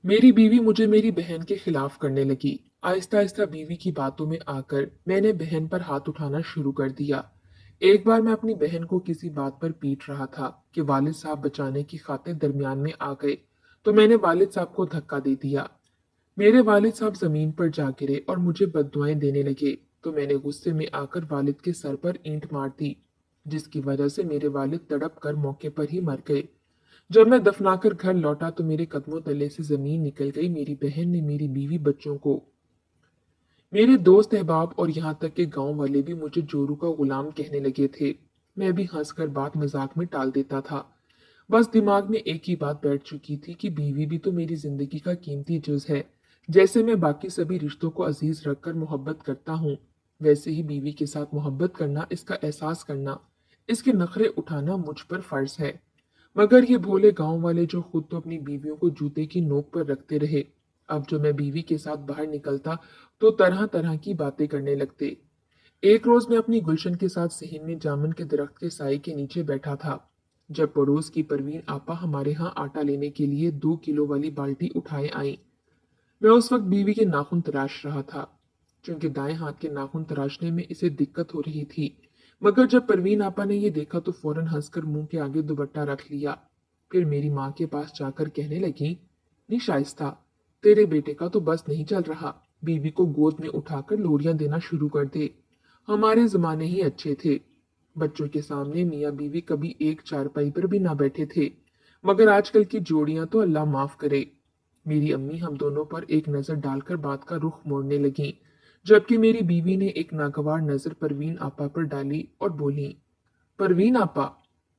मेरी बीवी मुझे मेरी बहन के खिलाफ करने लगी। आहिस्ता आहिस्ता बीवी की बातों में आकर मैंने बहन पर हाथ उठाना शुरू कर दिया। एक बार मैं अपनी बहन को किसी बात पर पीट रहा था कि वालिद साहब बचाने की खातिर दरमियान में आ गए, तो मैंने वालिद साहब को धक्का दे दिया। मेरे वालिद साहब जमीन पर जा गिरे और मुझे बद्दुआएं देने लगे, तो मैंने गुस्से में आकर वालिद के सर पर ईंट मार दी, जिसकी वजह से मेरे वालिद तड़प कर मौके पर ही मर गए। जब मैं दफनाकर घर लौटा तो मेरे कदमों तले से जमीन निकल गई। मेरी बहन ने मेरी बीवी बच्चों को, मेरे दोस्त अहबाब और यहाँ तक के गांव वाले भी मुझे जोरू का गुलाम कहने लगे थे। मैं भी हंसकर बात मजाक में टाल देता था। बस दिमाग में एक ही बात बैठ चुकी थी कि बीवी भी तो मेरी जिंदगी का कीमती जुज है। जैसे मैं बाकी सभी रिश्तों को अजीज रखकर मोहब्बत करता हूँ, वैसे ही बीवी के साथ मोहब्बत करना, इसका एहसास करना, इसके नखरे उठाना मुझ पर फर्ज है। मगर ये भोले गांव वाले जो खुद तो अपनी बीवियों को जूते की नोक पर रखते रहे, अब जो मैं बीवी के साथ बाहर निकलता तो तरह तरह की बातें करने लगते। एक रोज मैं अपनी गुलशन के साथ सहन में जामुन के दरख्त के साए के नीचे बैठा था, जब पड़ोस की परवीन आपा हमारे यहाँ आटा लेने के लिए 2 किलो वाली बाल्टी उठाए आई। मैं उस वक्त बीवी के नाखून तराश रहा था, क्योंकि दाएं हाथ के नाखून तराशने में इसे दिक्कत हो रही थी। मगर जब परवीन आपा ने ये देखा तो फौरन हंसकर मुंह के आगे दुपट्टा रख लिया। फिर मेरी माँ के पास जाकर कहने लगी, नी शाइस्ता, तेरे बेटे का तो बस नहीं चल रहा, बीवी को गोद में उठाकर लोरियां देना शुरू कर दे। हमारे जमाने ही अच्छे थे। बच्चों के सामने मियाँ बीवी कभी एक चारपाई पर भी ना बैठे थे, मगर आजकल की जोड़ियां तो अल्लाह माफ करे। मेरी अम्मी हम दोनों पर एक नजर डालकर बात का रुख मोड़ने लगी, जबकि मेरी बीवी ने एक नागवार नजर परवीन आपा पर डाली और बोली, परवीन आपा,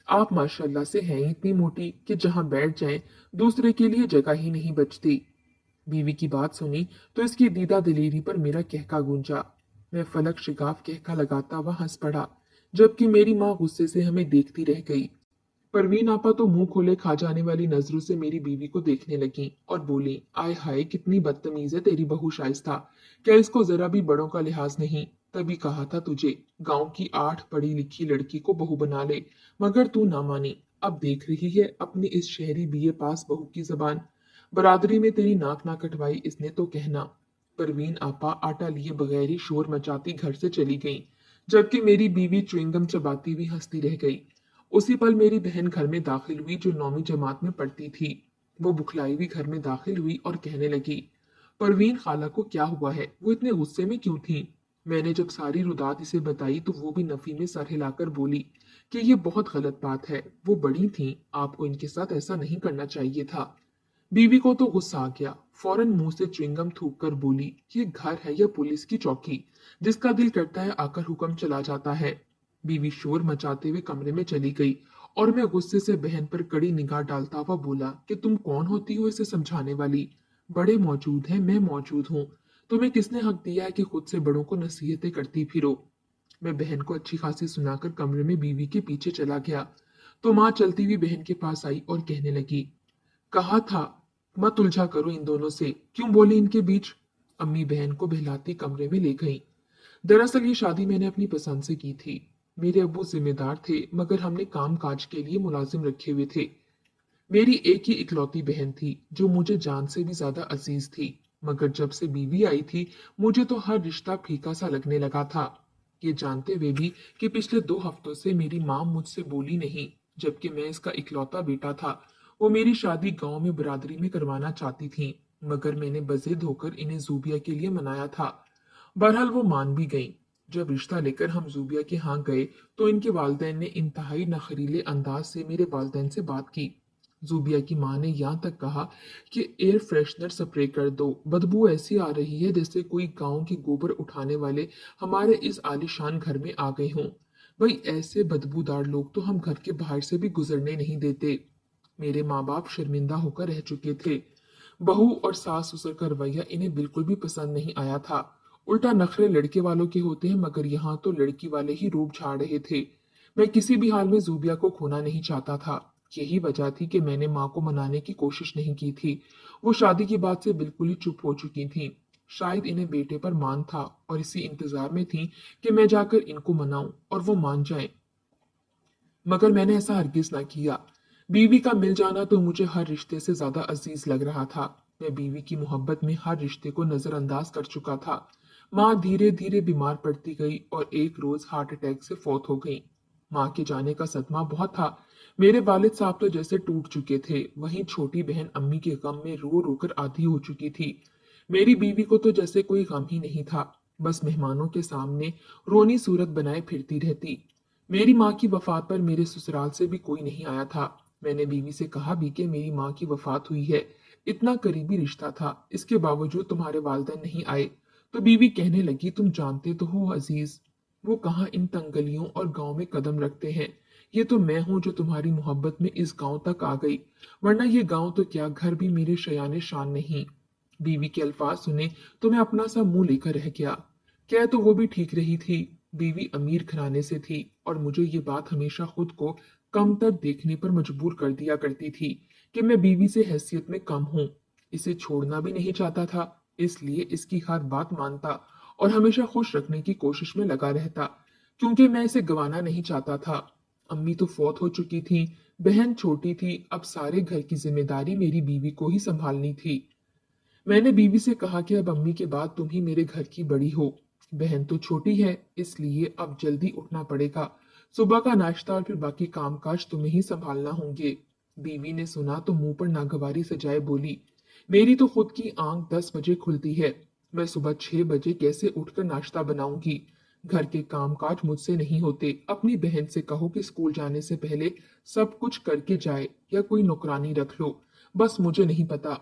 आप माशाल्लाह से हैं इतनी मोटी कि जहां बैठ जाएं दूसरे के लिए जगह ही नहीं बचती। बीवी की बात सुनी तो इसकी दीदा दिलेरी पर मेरा कहका गूंजा। मैं फलक शिगाफ कहका लगाता हुआ हंस पड़ा, जबकि मेरी माँ गुस्से से हमें देखती रह गई। परवीन आपा तो मुंह खोले खा जाने वाली नजरों से मेरी बीवी को देखने लगी और बोली, आय हाय कितनी बदतमीज है तेरी बहू शाइस्ता, क्या इसको जरा भी बड़ों का लिहाज नहीं। तभी कहा था तुझे, गांव की 8 पढ़ी लिखी लड़की को बहू बना ले, मगर तू ना मानी। अब देख रही है अपनी इस शहरी बीए पास बहू की जबान। बरादरी में तेरी नाक ना कटवाई इसने तो कहना। परवीन आपा आटा लिए बगैर ही शोर मचाती घर से चली गई, जबकि मेरी बीवी च्युइंगम चबाती हुई हंसती रह गई। उसी पल मेरी बहन घर में दाखिल हुई जो 9वीं जमात में पढ़ती थी। वो बुखलाई हुई घर में दाखिल हुई और कहने लगी, परवीन खाला को क्या हुआ है, वो इतने गुस्से में क्यों थी। मैंने जब सारी रुदात इसे बताई तो वो भी नफी में सर हिलाकर बोली कि ये बहुत गलत बात है, वो बड़ी थी, आपको इनके साथ ऐसा नहीं करना चाहिए था। बीवी को तो गुस्सा आ गया, फौरन मुंह से च्युइंगम थूक कर बोली, ये घर है या पुलिस की चौकी, जिसका दिल करता है आकर हुक्म चला जाता है। बीवी शोर मचाते हुए कमरे में चली गई और मैं गुस्से से बहन पर कड़ी निगाह डालता हुआ बोला कि तुम कौन होती हो इसे समझाने वाली। बड़े मौजूद हैं, मैं मौजूद हूँ, तुम्हें किसने हक दिया है कि खुद से बड़ों को नसीहतें करती फिरो। मैं बहन को अच्छी खासी सुनाकर कमरे में बीवी के पीछे चला गया, तो माँ चलती हुई बहन के पास आई और कहने लगी, कहा था मत उलझा करो इन दोनों से, क्यों बोली इनके बीच। अम्मी बहन को बहलाती कमरे में ले गई। दरअसल ये शादी मैंने अपनी पसंद से की थी। मेरे अब्बू जिम्मेदार थे, मगर हमने काम काज के लिए मुलाजिम रखे हुए थे। मेरी एक ही इकलौती बहन थी जो मुझे जान से भी ज्यादा अजीज थी, मगर जब से बीवी आई थी मुझे तो हर रिश्ता फीका सा लगने लगा था। ये जानते हुए भी कि पिछले 2 हफ्तों से मेरी माँ मुझसे बोली नहीं, जबकि मैं इसका इकलौता बेटा था। वो मेरी शादी गांव में बरादरी में करवाना चाहती थी, मगर मैंने बज़िद होकर इन्हें जूबिया के लिए मनाया था। बहरहाल वो मान भी गई। जब रिश्ता लेकर हम जूबिया के यहाँ गए तो इनके वालिदैन ने इंतहाई नखरीले अंदाज से मेरे वालिदैन से बात की। जूबिया की माँ ने यहाँ तक कहा कि एयर फ्रेशनर स्प्रे कर दो, बदबू ऐसी आ रही है जैसे कोई गांव के गोबर उठाने वाले हमारे इस आलीशान घर में आ गए हों। भाई ऐसे बदबूदार लोग तो हम घर के बाहर से भी गुजरने नहीं देते। मेरे माँ बाप शर्मिंदा होकर रह चुके थे। बहू और सास ससुर का रवैया इन्हें बिल्कुल भी पसंद नहीं आया था। उल्टा नखरे लड़के वालों के होते हैं, मगर यहाँ तो लड़की वाले ही रूप झाड़ रहे थे। मैं किसी भी हाल में जूबिया को खोना नहीं चाहता था। यही वजह थी कि मैंने माँ को मनाने की कोशिश नहीं की थी। वो शादी की बात से बिल्कुल ही चुप हो चुकी थी। शायद इन्हें बेटे पर मान था और इसी इंतजार में थी कि मैं जाकर इनको मनाऊं और वो मान जाएं। मगर मैंने ऐसा हरगिज ना किया। बीवी का मिल जाना तो मुझे हर रिश्ते से ज्यादा अजीज लग रहा था। मैं बीवी की मोहब्बत में हर रिश्ते को नजरअंदाज कर चुका था। माँ धीरे धीरे बीमार पड़ती गई और एक रोज हार्ट अटैक से फौत हो गई। माँ के जाने का सदमा बहुत था। मेरे वालिद साहब तो जैसे टूट चुके थे, वहीं छोटी बहन अम्मी के गम में रो रो कर आधी हो चुकी थी। मेरी बीवी को तो जैसे कोई गम ही नहीं था, बस मेहमानों के सामने रोनी सूरत बनाए फिरती रहती। मेरी माँ की वफात पर मेरे ससुराल से भी कोई नहीं आया था। मैंने बीवी से कहा भी कि मेरी माँ की वफात हुई है, इतना करीबी रिश्ता था, इसके बावजूद तुम्हारे वालिदैन नहीं आए। तो बीवी कहने लगी, तुम जानते तो हो अजीज, वो कहाँ इन तंगलियों और गांव में कदम रखते हैं। ये तो मैं हूं जो तुम्हारी मोहब्बत में इस गांव तक आ गई, वरना ये गांव तो क्या, घर भी मेरे शयाने शान नहीं। बीवी के अल्फाज सुने तो मैं अपना सा मुंह लेकर रह गया। क्या तो वो भी ठीक रही थी। बीवी अमीर घराने से थी और मुझे ये बात हमेशा खुद को कमतर देखने पर मजबूर कर दिया करती थी कि मैं बीवी से हैसियत में कम हूं। इसे छोड़ना भी नहीं चाहता था, इसलिए इसकी हर बात मानता और हमेशा खुश रखने की कोशिश में लगा रहता, क्योंकि मैं इसे गंवाना नहीं चाहता था। अम्मी तो फौत हो चुकी थी, बहन छोटी थी, अब सारे घर की जिम्मेदारी मेरी बीवी को ही संभालनी थी। मैंने बीवी से कहा कि अब अम्मी के बाद तुम ही मेरे घर की बड़ी हो। बहन तो छोटी है, इसलिए अब जल्दी उठना पड़ेगा। सुबह का नाश्ता और फिर बाकी कामकाज तुम्हें ही संभालना होंगे। बीवी ने सुना तो मुंह पर नागवारी सजाए बोली, मेरी तो खुद की आंख 10 बजे खुलती है, मैं सुबह 6 बजे कैसे उठकर नाश्ता बनाऊंगी। घर के कामकाज मुझसे नहीं होते। अपनी बहन से कहो कि स्कूल जाने से पहले सब कुछ करके जाए या कोई नौकरानी रख लो, बस मुझे नहीं पता।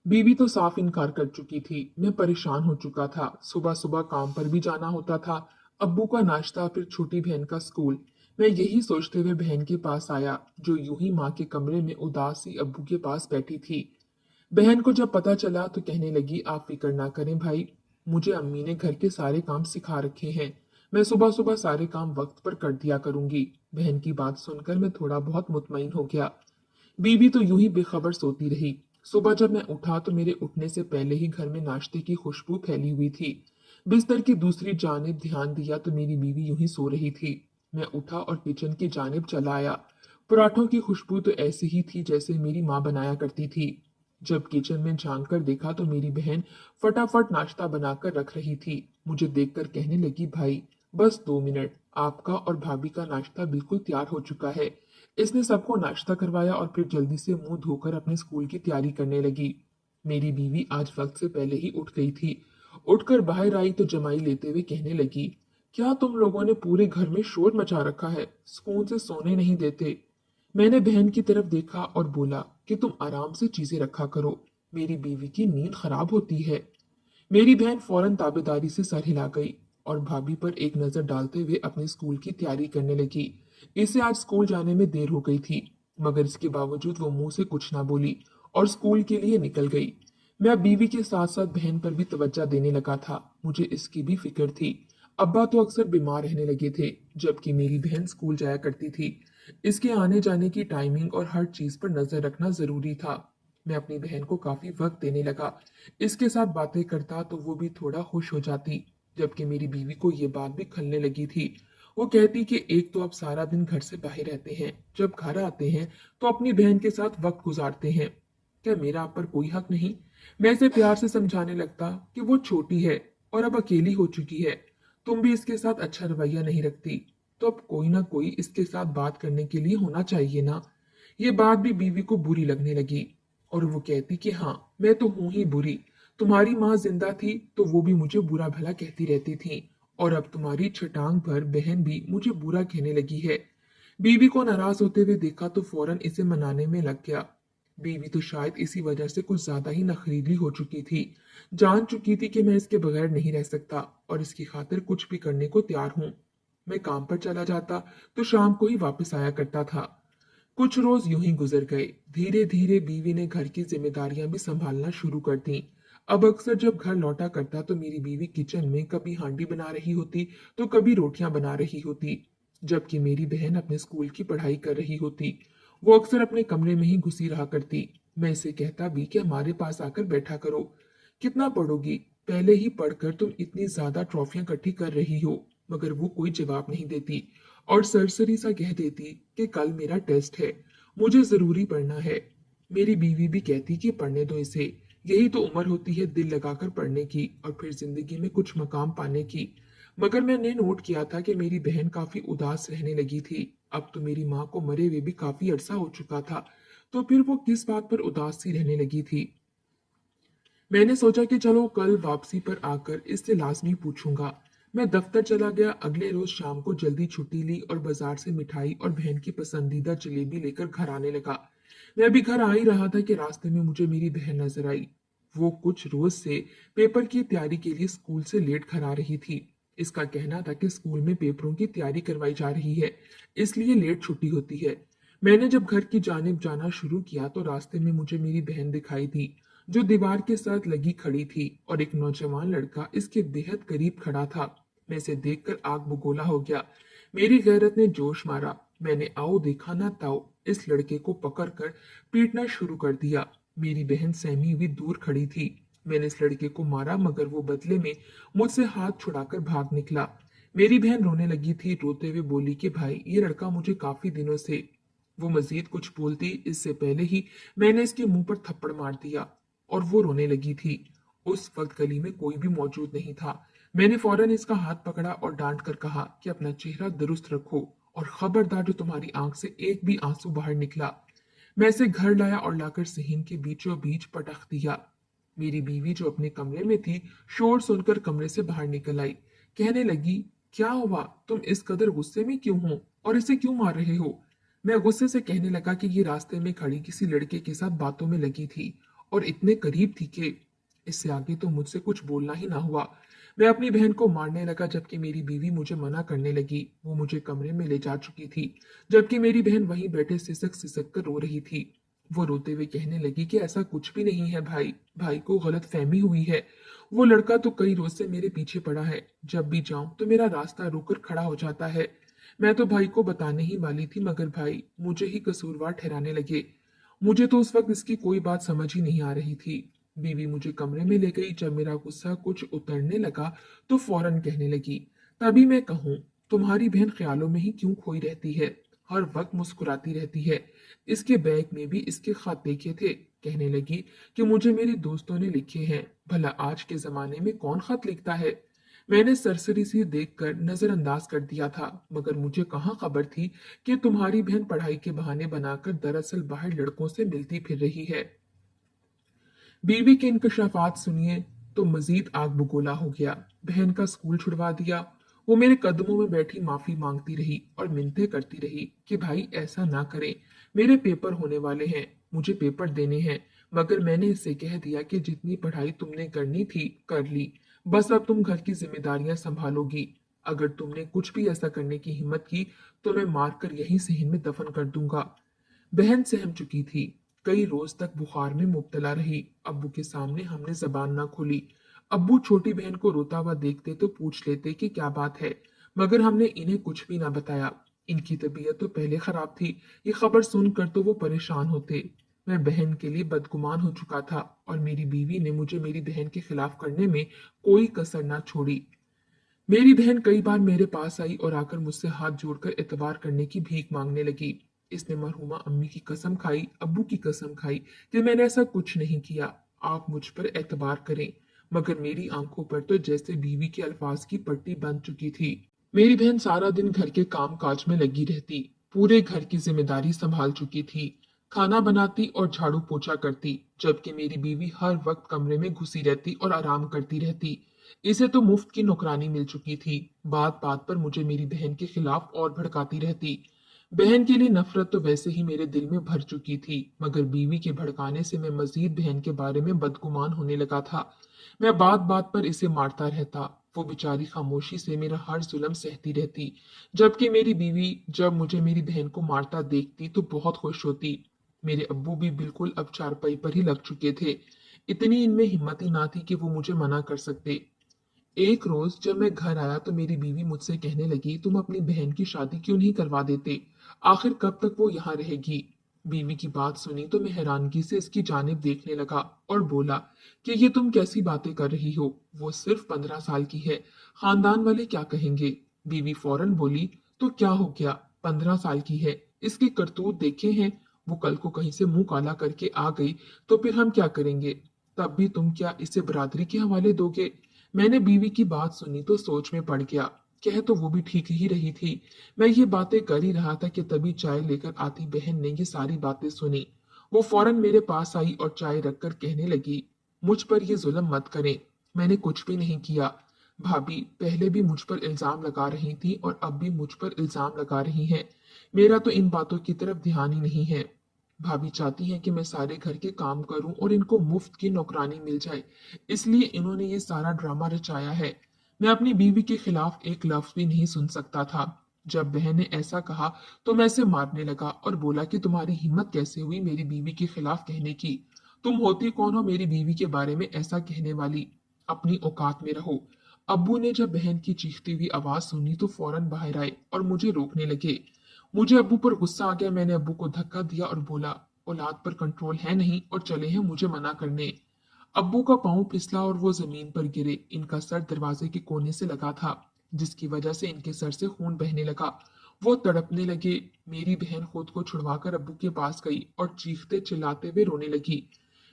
बीवी तो साफ इनकार कर चुकी थी। मैं परेशान हो चुका था। सुबह सुबह काम पर भी जाना होता था, अब्बू का नाश्ता, फिर छोटी बहन का स्कूल। मैं यही सोचते हुए बहन के पास आया, जो यूं ही माँ के कमरे में उदास सी अब्बू के पास बैठी थी। बहन को जब पता चला तो कहने लगी, आप फिक्र ना करें भाई, मुझे अम्मी ने घर के सारे काम सिखा रखे हैं। मैं सुबह सुबह सारे काम वक्त पर कर दिया करूंगी। बहन की बात सुनकर मैं थोड़ा बहुत मुतमईन हो गया। बीवी तो यूं ही बेखबर सोती रही। सुबह जब मैं उठा तो मेरे उठने से पहले ही घर में नाश्ते की खुशबू फैली हुई थी। बिस्तर की दूसरी जानिब ध्यान दिया तो मेरी बीवी यूं ही सो रही थी। मैं उठा और किचन की जानिब चला आया। पराठों की खुशबू तो ऐसी ही थी जैसे मेरी माँ बनाया करती थी। जब किचन में झांक कर देखा तो मेरी बहन फटाफट नाश्ता बनाकर रख रही थी। मुझे देखकर कहने लगी, भाई बस 2 मिनट, आपका और भाभी का नाश्ता बिल्कुल तैयार हो चुका है। इसने सबको नाश्ता करवाया और फिर जल्दी से मुंह धोकर अपने स्कूल की तैयारी करने लगी। मेरी बीवी आज वक्त से पहले ही उठ गई थी। उठकर बाहर आई तो जमाई लेते हुए कहने लगी, क्या तुम लोगों ने पूरे घर में शोर मचा रखा है, सुकून से सोने नहीं देते। मैंने बहन की तरफ देखा और बोला कि तुम आराम से चीजें रखा करो, मेरी बीवी की नींद खराब होती है। मेरी बहन फौरन ताबेदारी से सर हिला गई और भाभी पर एक नजर डालते हुए अपने स्कूल की तैयारी करने लगी। इसे आज स्कूल जाने में देर हो गई थी, मगर इसके बावजूद वो मुंह से कुछ ना बोली और स्कूल के लिए निकल गई। मैं अब बीवी के साथ साथ बहन पर भी तवज्जो देने लगा था। मुझे इसकी भी फिक्र थी। अब्बा तो अक्सर बीमार रहने लगे थे, जबकि मेरी बहन स्कूल जाया करती थी। इसके आने जाने की टाइमिंग और हर चीज पर नजर रखना जरूरी था। मैं अपनी बहन को काफी वक्त देने लगा। इसके साथ बातें करता तो वो भी थोड़ा खुश हो जाती, जबकि मेरी बीवी को ये बात भी खलने लगी थी। वो कहती कि एक तो आप सारा दिन घर से बाहर रहते हैं, जब घर आते हैं तो अपनी बहन के साथ वक्त गुजारते हैं, क्या मेरा आप पर कोई हक नहीं। मैं इसे प्यार से समझाने लगता कि वो छोटी है और अब अकेली हो चुकी है, तुम भी इसके साथ अच्छा रवैया नहीं रखती, तो अब कोई ना कोई इसके साथ बात करने के लिए होना चाहिए ना। ये बात भी बीवी को बुरी लगने लगी और वो कहती कि हाँ, मैं तो हूं ही बुरी। तुम्हारी माँ जिंदा थी तो वो भी मुझे बुरा भला कहती रहती थी, और अब तुम्हारी छटांग पर बहन भी मुझे बुरा कहने लगी है। बीवी को नाराज होते हुए देखा तो फौरन इसे मनाने में लग गया। बीवी तो शायद इसी वजह से कुछ ज्यादा ही नखरीली हो चुकी थी। जान चुकी थी कि मैं इसके बगैर नहीं रह सकता और इसकी खातिर कुछ भी करने को तैयार हूँ। मैं काम पर चला जाता तो शाम को ही वापस आया करता था। कुछ रोज यूं ही गुजर गए। धीरे धीरे बीवी ने घर की जिम्मेदारियां भी संभालना शुरू कर दी। अब अक्सर जब घर लौटा करता तो मेरी बीवी किचन में कभी हांडी बना रही होती तो कभी रोटियां बना रही होती, जबकि मेरी बहन अपने स्कूल की पढ़ाई कर रही होती। वो अक्सर अपने कमरे में ही घुसी रहा करती। मैं इसे कहता भी कि हमारे पास आकर बैठा करो, कितना पढ़ोगी, पहले ही पढ़कर तुम इतनी ज्यादा ट्रॉफियां इकट्ठी कर रही हो। मगर वो कोई जवाब नहीं देती और सरसरी सा कह देती कि कल मेरा टेस्ट है, मुझे जरूरी पढ़ना है। मेरी बीवी भी कहती कि पढ़ने दो इसे, यही तो उम्र होती है दिल लगाकर पढ़ने की और फिर जिंदगी में कुछ मकाम पाने की। मगर मैंने नोट किया था कि मेरी बहन काफी उदास रहने लगी थी। अब तो मेरी माँ को मरे हुए भी काफी अरसा हो चुका था, तो फिर वो किस बात पर उदास सी रहने लगी थी। मैंने सोचा कि चलो कल वापसी पर आकर इससे लाजमी पूछूंगा। मैं दफ्तर चला गया। अगले रोज शाम को जल्दी छुट्टी ली और बाजार से मिठाई और बहन की पसंदीदा जलेबी लेकर घर आने लगा। मैं अभी घर आ ही रहा था कि रास्ते में मुझे मेरी बहन नजर आई। वो कुछ रोज से पेपर की तैयारी के लिए स्कूल से लेट घर आ रही थी। इसका कहना था कि स्कूल में पेपरों की तैयारी करवाई जा रही है, इसलिए लेट छुट्टी होती है। मैंने जब घर की जानिब जाना शुरू किया तो रास्ते में मुझे मेरी बहन दिखाई दी, जो दीवार के साथ लगी खड़ी थी, और एक नौजवान लड़का इसके बेहद करीब खड़ा था। मैं इसे देखकर आग बगोला हो गया। मेरी गैरत ने जोश मारा। मैंने आओ देखा ना ताओ इस लड़के को पकड़कर पीटना शुरू कर दिया। मेरी बहन सहमी हुई दूर खड़ी थी। मैंने इस लड़के को मारा, मगर वो बदले में मुझसे हाथ छुड़ाकर भाग निकला। मेरी बहन रोने लगी थी। रोते हुए बोली कि भाई, ये लड़का मुझे काफी दिनों से। वो मजीद कुछ बोलती इससे पहले ही मैंने इसके मुंह पर थप्पड़ मार दिया और वो रोने लगी थी। उस वक्त गली में कोई भी मौजूद नहीं था। मैंने फौरन इसका हाथ पकड़ा और डांट कर कहा कि अपना चेहरा दुरुस्त रखो और खबरदार जो तुम्हारी आंख से एक भी आंसू बाहर निकला। मैं इसे घर लाया और लाकर सिहिन के बीचों बीच पटक दिया। मेरी बीवी जो अपने कमरे में थी, शोर सुनकर कमरे से बाहर निकल आई। कहने लगी, क्या हुआ, तुम इस कदर गुस्से में क्यों हो और इसे क्यों मार रहे हो? मैं गुस्से से कहने लगा कि ये रास्ते में खड़ी किसी लड़के के साथ बातों में लगी थी और इतने करीब थी कि इससे आगे तो मुझसे कुछ बोलना ही ना हुआ। मैं अपनी बहन को मारने लगा जबकि मेरी बीवी मुझे मना करने लगी। वो मुझे कमरे में ले जा चुकी थी, जबकि मेरी बहन वहीं बैठे सिसक सिसक कर रो रही थी। वो रोते हुए कहने लगी कि ऐसा कुछ भी नहीं है भाई, भाई को गलत फहमी हुई है। वो लड़का तो कई रोज से मेरे पीछे पड़ा है। जब भी जाऊं तो मेरा रास्ता रोककर खड़ा हो जाता है। मैं तो भाई को बताने ही वाली थी, मगर भाई मुझे ही कसूरवार ठहराने लगे। मुझे तो उस वक्त इसकी कोई बात समझ ही नहीं आ रही थी। बीवी मुझे कमरे में ले गई। जब मेरा गुस्सा कुछ उतरने लगा तो फौरन कहने लगी, तभी मैं कहूँ, तुम्हारी बहन ख्यालों में ही क्यों खोई रहती है, हर वक्त मुस्कुराती रहती है। इसके बैग में भी इसके खत देखे थे। कहने लगी कि मुझे मेरे दोस्तों ने लिखे हैं। भला आज के जमाने में कौन खत लिखता है? मैंने सरसरी सी देखकर नजरअंदाज कर दिया था, मगर मुझे कहाँ खबर थी कि तुम्हारी बहन पढ़ाई के बहाने बनाकर दरअसल बाहर लड़कों से मिलती फिर रही है। बीवी के इंकशाफात सुनिए तो मजीद आग बगोला हो गया। बहन का स्कूल छुड़वा दिया। वो मेरे कदमों में बैठी माफी मांगती रही और मिन्नतें करती रही कि भाई ऐसा ना करें, मेरे पेपर होने वाले हैं, मुझे पेपर देने हैं। मगर मैंने इससे कह दिया कि जितनी पढ़ाई तुमने करनी थी कर ली, बस अब तुम घर की जिम्मेदारियां संभालोगी। अगर तुमने कुछ भी ऐसा करने की हिम्मत की तो मैं मारकर यहीं सहन में दफन कर दूंगा। बहन सहम चुकी थी। कई रोज तक बुखार में मुब्तला रही। अब्बू के सामने हमने जबान ना खोली। अब्बू छोटी बहन को रोता हुआ देखते तो पूछ लेते कि क्या बात है, मगर हमने इन्हें कुछ भी ना बताया। इनकी तबीयत तो पहले खराब थी, ये खबर सुनकर तो वो परेशान होते। मैं बहन के लिए बदगुमान हो चुका था और मेरी बीवी ने मुझे मेरी बहन के खिलाफ करने में कोई कसर ना छोड़ी। मेरी बहन कई बार मेरे पास आई और आकर मुझसे हाथ जोड़कर एतबार करने की भीख मांगने लगी। इसने मरहुमा अम्मी की कसम खाई, अब्बू की कसम खाई कि मैंने ऐसा कुछ नहीं किया, आप मुझ पर एतबार करें। मगर मेरी आंखों पर तो जैसे बीवी के अल्फाज की पट्टी बंध चुकी थी। मेरी बहन सारा दिन घर के काम काज में लगी रहती, पूरे घर की जिम्मेदारी संभाल चुकी थी, खाना बनाती और झाड़ू पोछा करती, जबकि मेरी बीवी हर वक्त कमरे में घुसी रहती और आराम करती रहती। इसे तो मुफ्त की नौकरानी मिल चुकी थी। बात बात पर मुझे मेरी बहन के खिलाफ और भड़काती रहती। बहन के लिए नफरत तो वैसे ही मेरे दिल में भर चुकी थी, मगर बीवी के भड़काने से मैं मजीद बहन के बारे में बदगुमान होने लगा था। मैं बात बात पर इसे मारता रहता। वो बेचारी खामोशी से मेरा हर जुल्म सहती रहती, जबकि मेरी बीवी जब मुझे मेरी बहन को मारता देखती तो बहुत खुश होती। मेरे अब्बू भी बिल्कुल अब चारपाई पर ही लग चुके थे। इतनी इनमें हिम्मत ही ना थी कि वो मुझे मना कर सकते। एक रोज जब मैं घर आया तो मेरी बीवी मुझसे कहने लगी, तुम अपनी बहन की शादी क्यों नहीं करवा देते, आखिर कब तक वो यहाँ रहेगी? बीवी की बात सुनी तो मैं हैरानगी से इसकी जानिब देखने लगा और बोला कि ये तुम कैसी बातें कर रही हो, वो सिर्फ 15 साल की है, खानदान वाले क्या कहेंगे? बीवी फौरन बोली, तो क्या हो गया, 15 साल की है, इसके करतूत देखे हैं, वो कल को कहीं से मुंह काला करके आ गई तो फिर हम क्या करेंगे? तब भी तुम क्या इसे बरादरी के हवाले दोगे? मैंने बीवी की बात सुनी तो सोच में पड़ गया। कह तो वो भी ठीक ही रही थी। मैं ये बातें कर ही रहा था कि तभी चाय लेकर आती बहन ने ये सारी बातें सुनी। वो फौरन मेरे पास आई और चाय रखकर कहने लगी, मुझ पर ये जुल्म मत करें। मैंने कुछ भी नहीं किया। भाभी पहले भी मुझ पर इल्जाम लगा रही थी और अब भी मुझ पर इल्जाम लगा रही हैं। मेरा तो इन बातों की तरफ ध्यान ही नहीं है। भाभी चाहती हैं कि मैं सारे घर के काम करूं और इनको मुफ्त की नौकरानी मिल जाए, इसलिए इन्होंने ये सारा ड्रामा रचाया है। मैं अपनी बीवी के खिलाफ एक लफ्ज भी नहीं सुन सकता था। जब बहन ने ऐसा कहा तो मैं इसे मारने लगा और बोला कि तुम्हारी हिम्मत कैसे हुई मेरी बीवी के खिलाफ कहने की? तुम होती कौन हो मेरी बीवी के बारे में ऐसा कहने वाली? अपनी औकात में रहो। अब्बू ने जब बहन की चीखती हुई आवाज सुनी तो फौरन बाहर आए और मुझे रोकने लगे। मुझे अब्बू पर गुस्सा आ गया। मैंने अब्बू को धक्का दिया और बोला, औलाद पर कंट्रोल है नहीं और चले हैं मुझे मना करने। अब्बू का पांव फिसला और वो जमीन पर गिरे। इनका सर दरवाजे के कोने से लगा था, जिसकी वजह से इनके सर से खून बहने लगा। वो तड़पने लगे। मेरी बहन खुद को छुड़वाकर अब्बू के पास गई और चीखते चिल्लाते हुए रोने लगी।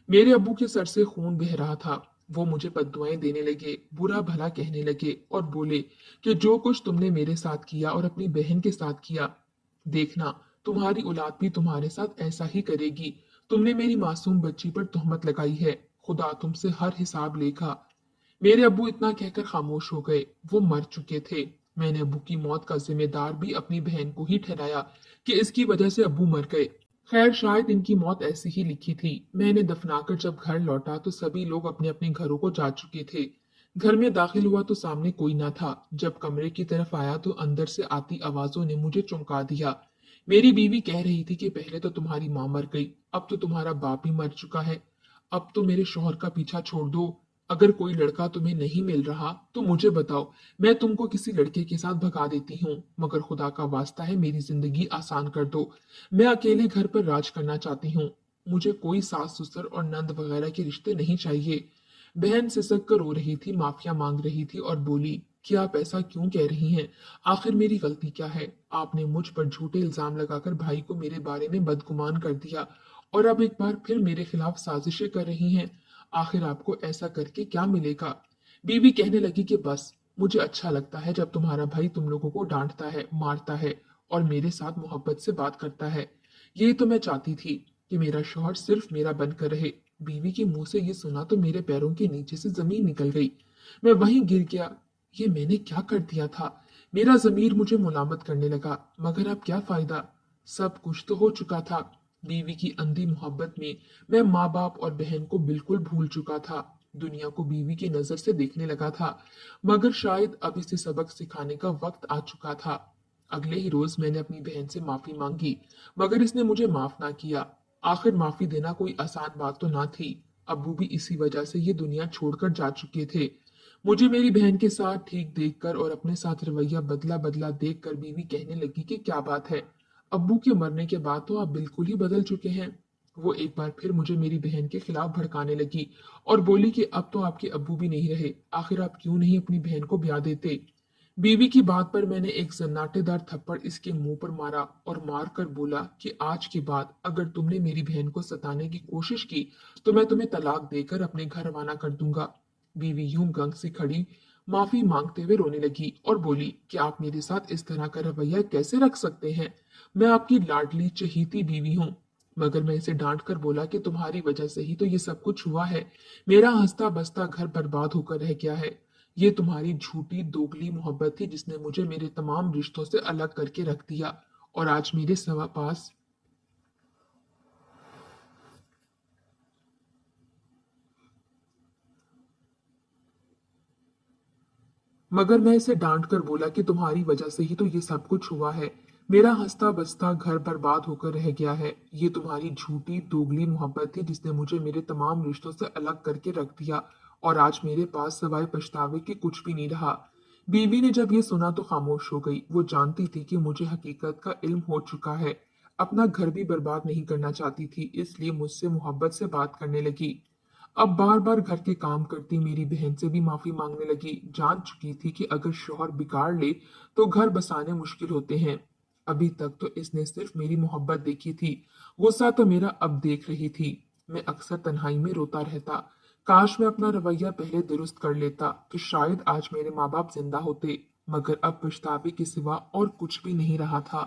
मेरे अब्बू के सर से खून बह रहा था। वो मुझे बद्दुआएं देने लगे, बुरा भला कहने लगे और बोले कि जो कुछ तुमने मेरे साथ किया और अपनी बहन के साथ किया, देखना तुम्हारी औलाद भी तुम्हारे साथ ऐसा ही करेगी। तुमने मेरी मासूम बच्ची पर तोहमत लगाई है। खुदा तुमसे हर हिसाब लेगा। मेरे अब्बू इतना कहकर खामोश हो गए। वो मर चुके थे। मैंने अब्बू की मौत का जिम्मेदार भी अपनी बहन को ही ठहराया कि इसकी वजह से अब्बू मर गए। खैर शायद इनकी मौत ऐसी ही लिखी थी। मैं इन्हें दफनाकर जब घर लौटा तो सभी लोग अपने अपने घरों को जा चुके थे। घर में दाखिल हुआ तो सामने कोई ना था। जब कमरे की तरफ आया तो अंदर से आती आवाजों ने मुझे चौंका दिया। मेरी बीवी कह रही थी कि पहले तो तुम्हारी माँ मर गई, अब तो तुम्हारा बाप भी मर चुका है। अब तो मेरे शौहर का पीछा छोड़ दो। अगर कोई लड़का तुम्हें नहीं मिल रहा तो मुझे बताओ, मैं तुमको किसी लड़के के साथ भगा देती हूँ, मगर खुदा का वास्ता है मेरी जिंदगी आसान कर दो। मैं अकेले घर पर राज करना चाहती हूँ। मुझे कोई सास ससुर और नंद वगैरह के रिश्ते नहीं चाहिए। बहन सिसक कर रो रही थी, माफिया मांग रही थी और बोली कि आप ऐसा क्यों कह रही हैं? आखिर मेरी गलती क्या है? आपने मुझ पर झूठे इल्जाम लगाकर भाई को मेरे बारे में बदगुमान कर दिया और अब एक बार फिर मेरे खिलाफ साजिशें कर रही हैं। आखिर आपको ऐसा करके क्या मिलेगा? बीवी कहने लगी कि बस, मुझे अच्छा लगता है जब तुम्हारा भाई तुम लोगों को डांटता है, मारता है और मेरे साथ मोहब्बत से बात करता है। ये तो मैं चाहती थी कि मेरा शौहर सिर्फ मेरा बनकर रहे। बीवी के मुंह से ये सुना तो मेरे पैरों के नीचे से जमीन निकल गई। मैं वहीं गिर गया। ये मैंने क्या कर दिया था? मेरा जमीर मुझे मुलामत करने लगा, मगर अब क्या फायदा? सब कुछ तो हो चुका था। बीवी की अंधी मोहब्बत में मैं माँ बाप और बहन को बिल्कुल भूल चुका था। दुनिया को बीवी की नजर से देखने लगा था, मगर शायद अब इसे सबक सिखाने का वक्त आ चुका था। अगले ही रोज मैंने अपनी बहन से माफी मांगी, मगर इसने मुझे माफ ना किया। आखिर माफी देना कोई आसान बात तो ना थी। अब्बू भी इसी वजह से ये दुनिया छोड़कर जा चुके थे। मुझे मेरी बहन के साथ ठीक देखकर और अपने साथ रवैया बदला बदला देखकर बीवी कहने लगी कि क्या बात है, अब्बू के मरने के बाद तो आप बिल्कुल ही बदल चुके हैं। वो एक बार फिर मुझे मेरी बहन के खिलाफ भड़काने लगी और बोली कि अब तो आपके अब्बू भी नहीं रहे, आखिर आप क्यों नहीं अपनी बहन को ब्याह देते? बीवी की बात पर मैंने एक सन्नाटेदार थप्पड़ इसके मुंह पर मारा और मार कर बोला कि आज के बाद अगर तुमने मेरी बहन को सताने की कोशिश की तो मैं तुम्हें तलाक देकर अपने घर रवाना कर दूंगा। बीवी यूं गंग से खड़ी माफी मांगते हुए रोने लगी और बोली कि आप मेरे साथ इस तरह का रवैया कैसे रख सकते हैं? मैं आपकी लाडली चहीती बीवी हूँ। मगर मैं इसे डांट कर बोला कि तुम्हारी वजह से ही तो ये सब कुछ हुआ है। मेरा हंसता बसता घर बर्बाद होकर रह गया है। ये तुम्हारी झूठी दोगली मोहब्बत थी जिसने मुझे मेरे तमाम रिश्तों से अलग करके रख दिया और आज मेरे सवा पास। मगर मैं इसे डांट कर बोला कि तुम्हारी वजह से ही तो ये सब कुछ हुआ है। मेरा हंसता बसता घर बर्बाद होकर रह गया है। ये तुम्हारी झूठी दोगली मोहब्बत थी जिसने मुझे मेरे तमाम रिश्तों से अलग करके रख दिया और आज मेरे पास सवाए पछतावे के कुछ भी नहीं रहा। बीवी ने जब ये सुना तो खामोश हो गई। वो जानती थी कि मुझे हकीकत का इल्म हो चुका है। अपना घर भी बर्बाद नहीं करना चाहती थी, इसलिए मुझसे मोहब्बत से बात करने लगी। अब बार बार घर के काम करती मेरी बहन से भी माफी मांगने लगी। जान चुकी थी कि अगर शौहर बिगाड़ ले तो घर बसाने मुश्किल होते हैं। अभी तक तो इसने सिर्फ मेरी मोहब्बत देखी थी, गुस्सा तो मेरा अब देख रही थी। मैं अक्सर तन्हाई में रोता रहता। काश मैं अपना रवैया पहले दुरुस्त कर लेता तो शायद आज मेरे माँ बाप जिंदा होते, मगर अब पछतावे के सिवा और कुछ भी नहीं रहा था।